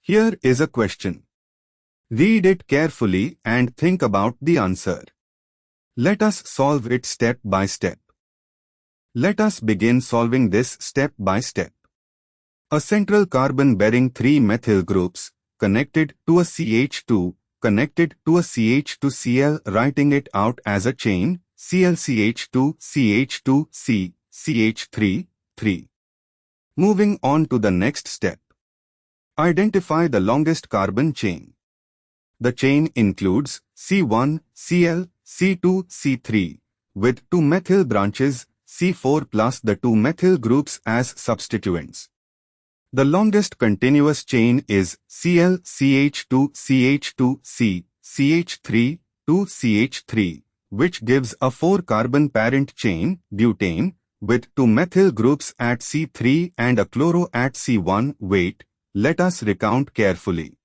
Here is a question. Read it carefully and think about the answer. Let us solve it step by step. Let us begin solving this step by step. A central carbon bearing 3 methyl groups connected to a CH2 connected to a CH2-Cl, writing it out as a chain CH3, 3. Moving on to the next step. Identify the longest carbon chain. The chain includes C1, Cl, C2, C3 with 2 methyl branches C4 plus the 2 methyl groups as substituents. The longest continuous chain is Cl, CH2, CH3, 2CH3, which gives a 4-carbon parent chain, butane, with 2 methyl groups at C3 and a chloro at C1. Wait, let us recount carefully.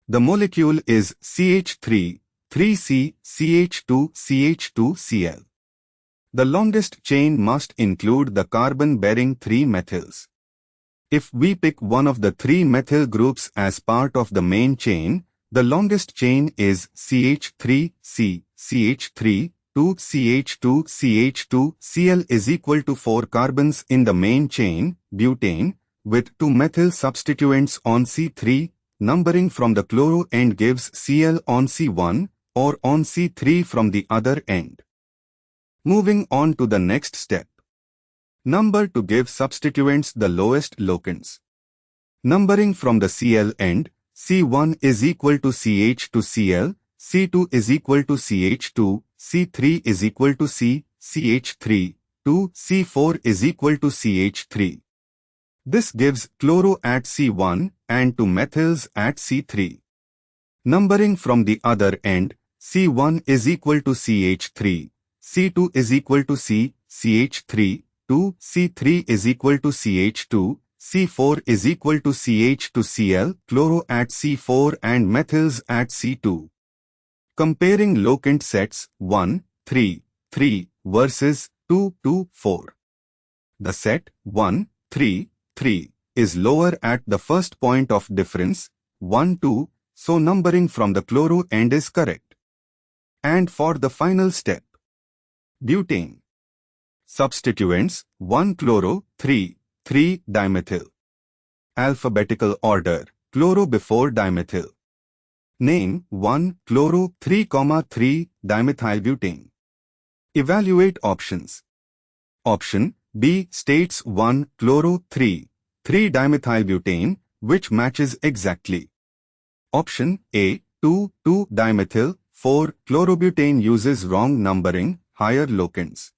The molecule is CH3, 3C-CH2-CH2-Cl. The longest chain must include the carbon-bearing 3 methyls. If we pick one of the 3 methyl groups as part of the main chain, the longest chain is CH3, CH3, 2CH2-CH2-Cl is equal to 4 carbons in the main chain, butane, with 2 methyl substituents on C3, numbering from the chloro end gives Cl on C1 or on C3 from the other end. Moving on to the next step. Number to give substituents the lowest locants. Numbering from the Cl end, C1 is equal to CH2Cl, C2 is equal to CH2, C3 is equal to CH3, 2C4 is equal to CH3. This gives chloro at C1 and 2 methyls at C3. Numbering from the other end, C1 is equal to CH3, C2 is equal to CH3, 2C3 is equal to CH2, C4 is equal to CH2Cl, chloro at C4 and methyls at C2. Comparing locant sets 1, 3, 3 versus 2, 2, 4. The set 1, 3, 3 is lower at the first point of difference, 1, 2, so numbering from the chloro end is correct. And for the final step, butane. Substituents 1 chloro, 3 dimethyl. Alphabetical order, chloro before dimethyl. Name 1 chloro 3, 3 dimethylbutane. Evaluate options. Option B states 1 chloro 3 dimethylbutane, which matches exactly. Option A 2 dimethyl 4 chlorobutane uses wrong numbering, higher locants.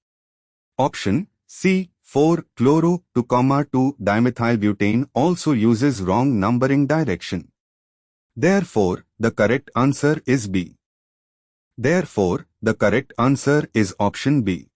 Option C 4 chloro 2, 2 dimethylbutane also uses wrong numbering direction. Therefore, the correct answer is B. Therefore, the correct answer is option B.